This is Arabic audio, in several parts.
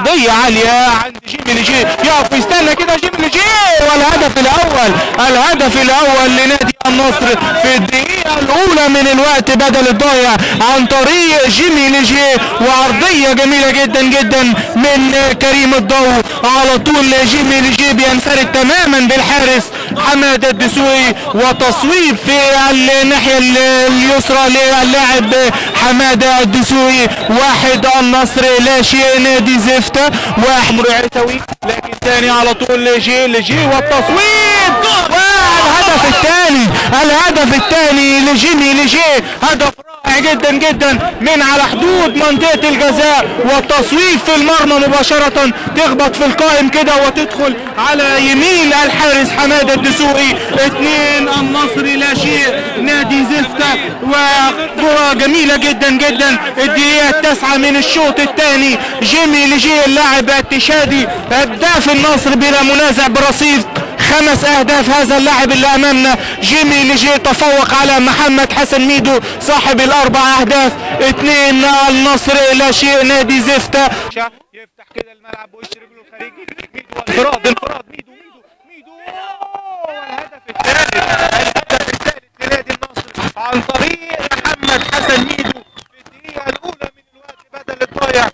ضية عالية عند جيمي لجي، يقف ويستنى كده جيمي لجي، والهدف الأول، الهدف الأول لنادي النصر في الدقيقة الأولى من الوقت بدل الضايع عن طريق جيمي لجي، وعرضية جميلة جدا جدا من كريم الضو. على طول جيمي لجي بينفرد تماما بالحارس حمادة الدسوقي، وتصويب في الناحية اليسرى للاعب حمادة الدسوقي. واحد النصر لا شيء نادي زفتة، واحد عيسوي، لكن ثاني على طول لجي والتصويب، والهدف الثاني، الهدف الثاني لجيمي لجي، هدف رائع جدا جدا من على حدود منطقة الجزاء، والتصويب في المرمى مباشرة، تخبط في القائم كده وتدخل على يمين الحارس حمادة الدسوقي. 2 النصر لا شيء نادي زفتة، وكرة جميلة جدا جدا. الدقيقة 9 من الشوط الثاني، جيمي لجي اللاعب التشادي هداف النصر بلا منازع برصيد 5 أهداف. هذا اللاعب اللي امامنا جيمي لجي تفوق على محمد حسن ميدو صاحب ال4 أهداف. 2 النصر لا شيء نادي زفتة. يفتح كده الملعب بوش رجله الخارجي، ميدو انفراد ميدو والهدف الثالث، الهدف الثالث لنادي النصر عن طريق محمد حسن ميدو في الدقيقة الأولى من الوقت بدل الضايع. 3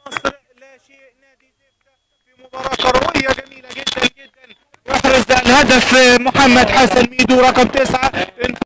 النصر لا شيء نادي زفتة في مباراة كروية جميلة جدا جدا. يحرز الهدف محمد حسن ميدو رقم 9.